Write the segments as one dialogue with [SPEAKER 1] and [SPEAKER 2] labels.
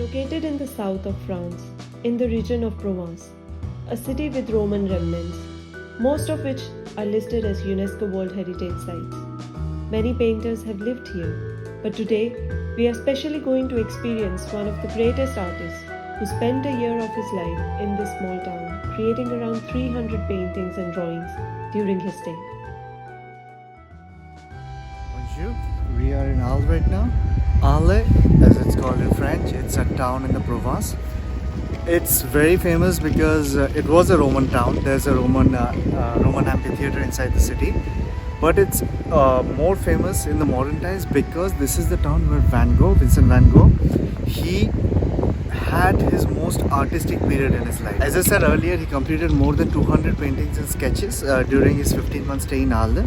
[SPEAKER 1] Located in the south of France, in the region of Provence, a city with Roman remnants, most of which are listed as UNESCO World Heritage Sites. Many painters have lived here, but today we are specially going to experience one of the greatest artists who spent a year of his life in this small town, creating around 300 paintings and drawings during his stay.
[SPEAKER 2] Bonjour. We are in Arles right now. Arles, as it's called in French, it's a town in the Provence. It's very famous because it was a Roman town. There's a Roman amphitheater inside the city. But it's more famous in the modern times because this is the town where Vincent Van Gogh, he had his most artistic period in his life. As I said earlier, he completed more than 200 paintings and sketches during his 15-month stay in Arles.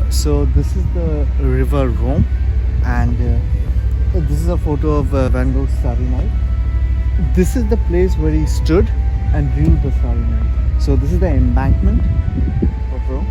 [SPEAKER 2] So this is the river Rhone, and this is a photo of Van Gogh's Starry Night. This is the place where he stood and viewed the Starry Night. So this is the embankment of Rome.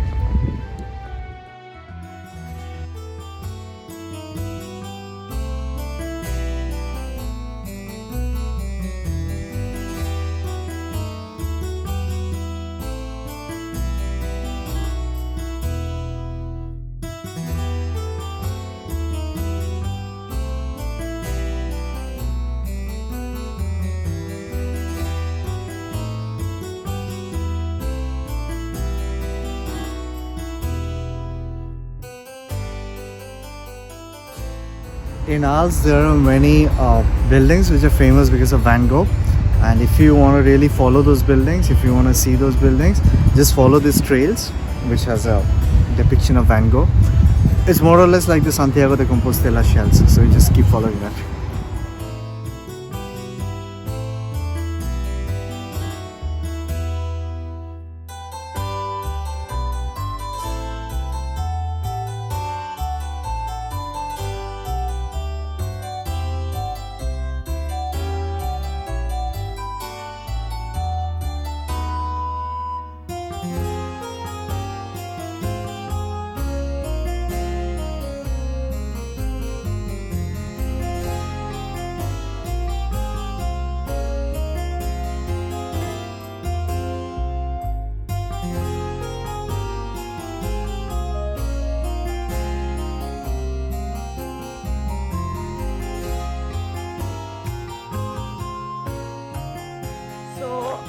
[SPEAKER 2] In Arles, there are many buildings which are famous because of Van Gogh, and if you want to really follow those buildings, if you want to see those buildings, just follow these trails which has a depiction of Van Gogh. It's more or less like the Santiago de Compostela shells, so you just keep following that.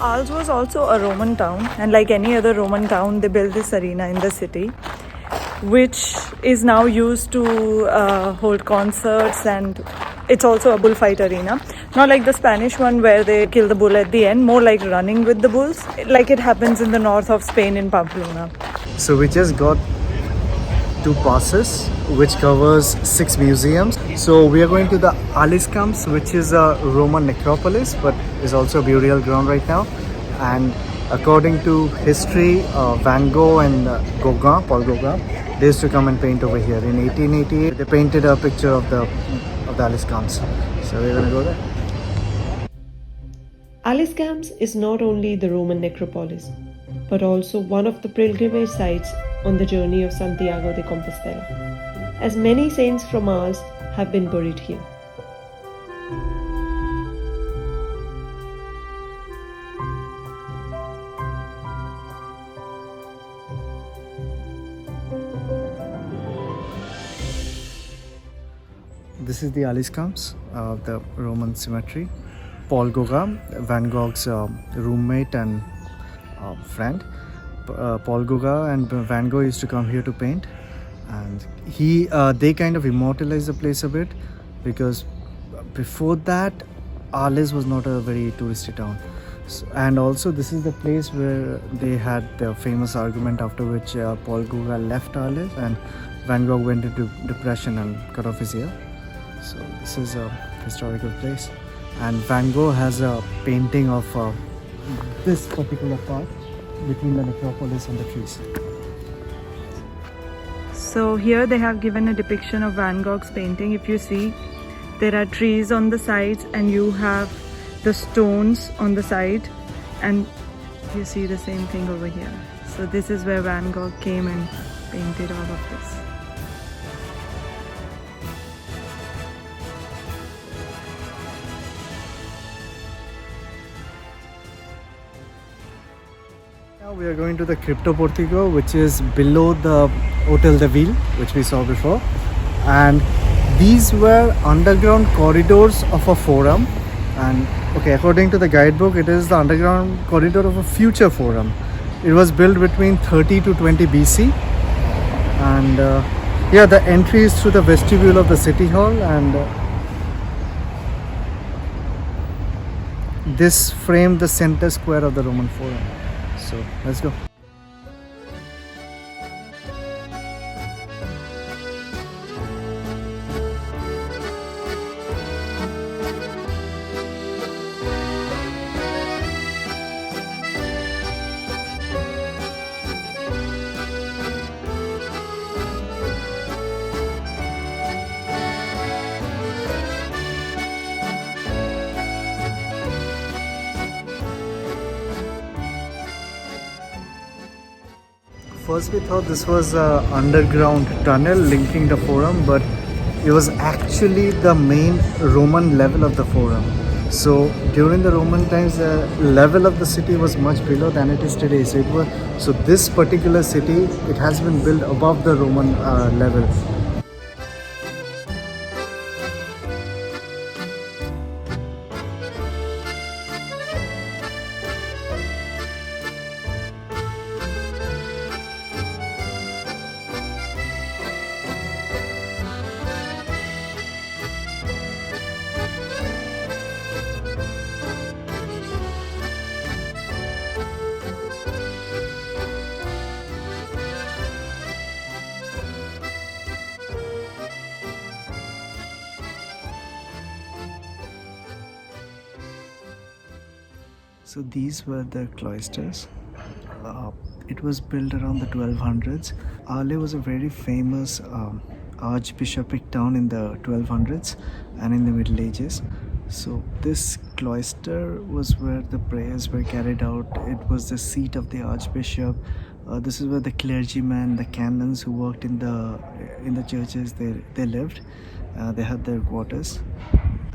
[SPEAKER 3] Arles was also a Roman town, and like any other Roman town, they built this arena in the city, which is now used to hold concerts, and it's also a bullfight arena. Not like the Spanish one where they kill the bull at the end, more like running with the bulls, like it happens in the north of Spain in Pamplona.
[SPEAKER 2] So we just got 2 passes which covers 6 museums. So we are going to the Alyscamps, which is a Roman necropolis but is also a burial ground right now. And according to history, Van Gogh and Paul Gauguin, they used to come and paint over here. In 1888, they painted a picture of the Alyscamps. So we're going to go there.
[SPEAKER 1] Alyscamps is not only the Roman necropolis, but also one of the pilgrimage sites on the journey of Santiago de Compostela, as many saints from Arles have been buried here.
[SPEAKER 2] This is the Alyscamps, the Roman cemetery. Paul Gauguin, Van Gogh's roommate and friend. Paul Gauguin and Van Gogh used to come here to paint, and they kind of immortalized the place a bit, because before that Arles was not a very touristy town. And also this is the place where they had the famous argument after which Paul Gauguin left Arles and Van Gogh went into depression and cut off his ear. So this is a historical place, and Van Gogh has a painting of this particular part between the necropolis and the trees.
[SPEAKER 3] So here they have given a depiction of Van Gogh's painting. If you see, there are trees on the sides and you have the stones on the side, and you see the same thing over here. So this is where Van Gogh came and painted all of this.
[SPEAKER 2] We are going to the Crypto Portico, which is below the Hotel de Ville, which we saw before. And these were underground corridors of a forum. And okay, according to the guidebook, it is the underground corridor of a future forum. It was built between 30 to 20 BC. And yeah, the entry is through the vestibule of the city hall, and this framed the center square of the Roman forum. So let's go. First we thought this was an underground tunnel linking the forum, but it was actually the main Roman level of the forum. So during the Roman times, the level of the city was much below than it is today. So this particular city, it has been built above the Roman level. So these were the cloisters. It was built around the 1200s. Arles was a very famous archbishopric town in the 1200s and in the Middle Ages. So this cloister was where the prayers were carried out. It was the seat of the archbishop. This is where the clergymen, the canons who worked in the churches, they lived. They had their quarters.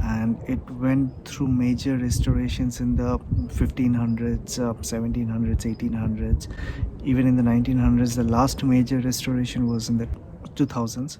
[SPEAKER 2] And it went through major restorations in the 1500s, 1700s, 1800s. Even in the 1900s, the last major restoration was in the 2000s.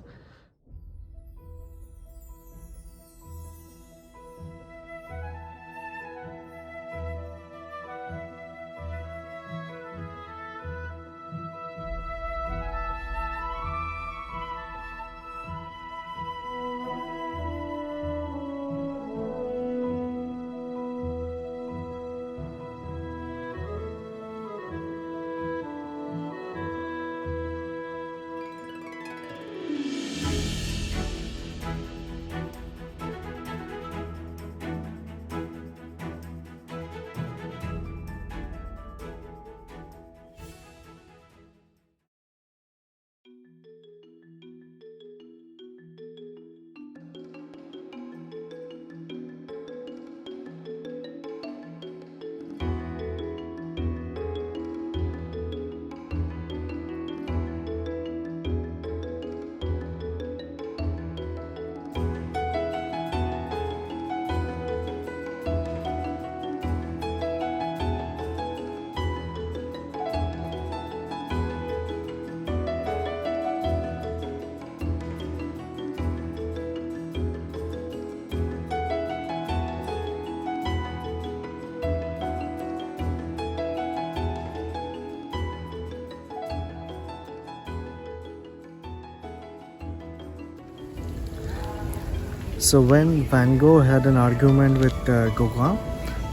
[SPEAKER 2] So when Van Gogh had an argument with Gogh,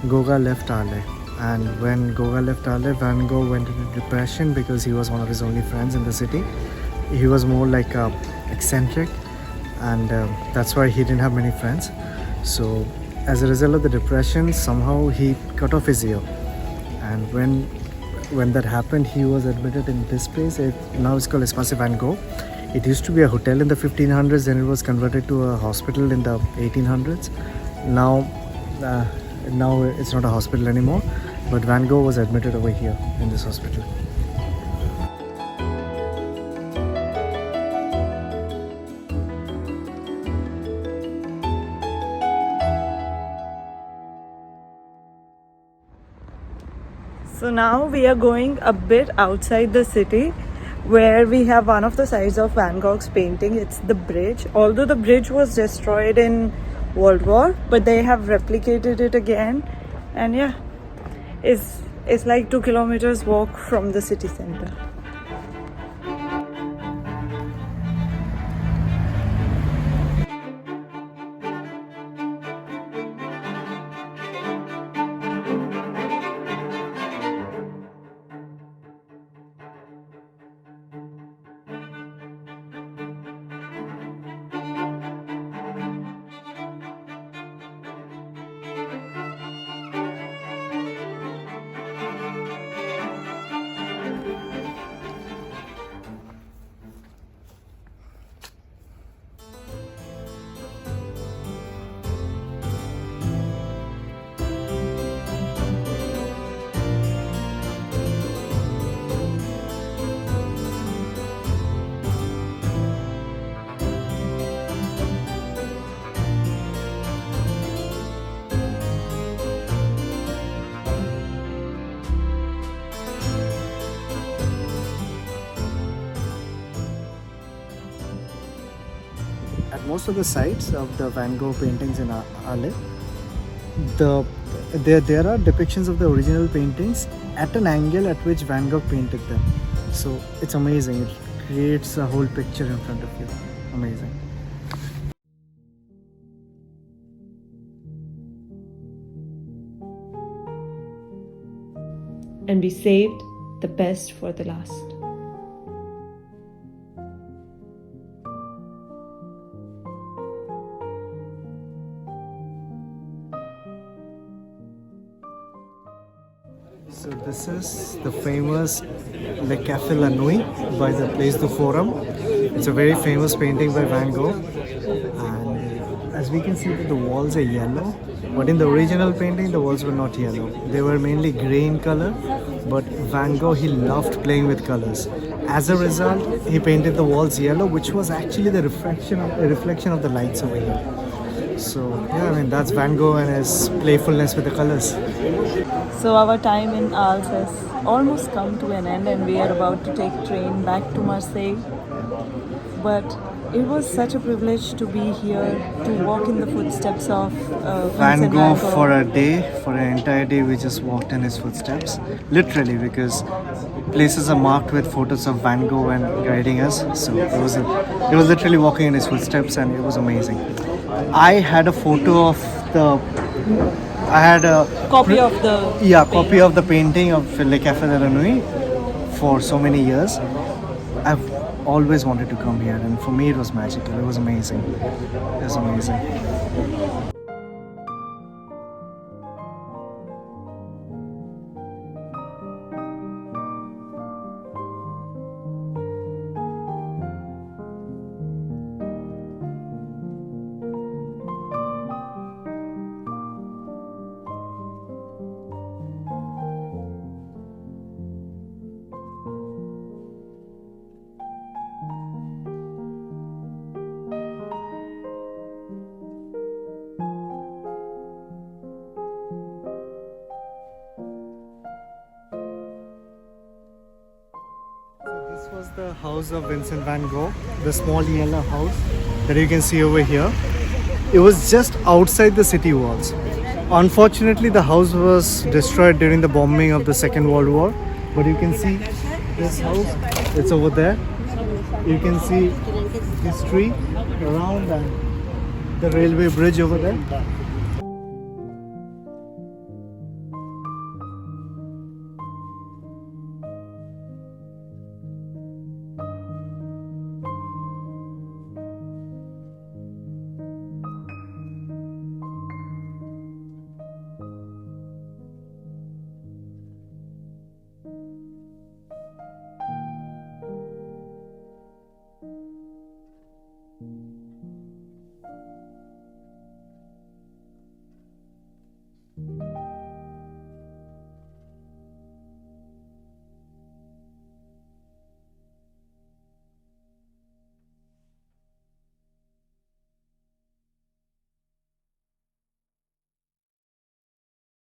[SPEAKER 2] Gogh left Arles. And when Gogh left Arles, Van Gogh went into depression because he was one of his only friends in the city. He was more like eccentric, and that's why he didn't have many friends. So as a result of the depression, somehow he cut off his ear. And when that happened, he was admitted in this place. Now it's called Espace Van Gogh. It used to be a hotel in the 1500s, then it was converted to a hospital in the 1800s. Now it's not a hospital anymore, but Van Gogh was admitted over here in this hospital.
[SPEAKER 3] So now we are going a bit outside the city where we have one of the sides of Van Gogh's painting. It's the bridge. Although the bridge was destroyed in World War, but they have replicated it again. And yeah, it's like 2 kilometers walk from the city center.
[SPEAKER 2] At most of the sites of the Van Gogh paintings in Arles, there are depictions of the original paintings at an angle at which Van Gogh painted them. So it's amazing. It creates a whole picture in front of you. Amazing.
[SPEAKER 1] And we saved the best for the last.
[SPEAKER 2] So this is the famous Le Café La Nuit by the Place du Forum. It's a very famous painting by Van Gogh. And as we can see, the walls are yellow. But in the original painting, the walls were not yellow. They were mainly grey in color. But Van Gogh, he loved playing with colors. As a result, he painted the walls yellow, which was actually the reflection of the lights over here. So yeah, I mean, that's Van Gogh and his playfulness with the colors.
[SPEAKER 3] So our time in Arles has almost come to an end and we are about to take train back to Marseille. But it was such a privilege to be here, to walk in the footsteps of
[SPEAKER 2] Van Gogh. For a day, for an entire day, we just walked in his footsteps. Literally, because places are marked with photos of Van Gogh and guiding us. So it was literally walking in his footsteps and it was amazing. I had a photo of the... I had a
[SPEAKER 3] copy of the
[SPEAKER 2] painting of Le Café de la Nuit for so many years. I've always wanted to come here, and for me it was magical. It was amazing. It was amazing. This was the house of Vincent Van Gogh, the small yellow house that you can see over here. It was just outside the city walls. Unfortunately, the house was destroyed during the bombing of the Second World War. But you can see this house, it's over there. You can see this tree around and the railway bridge over there.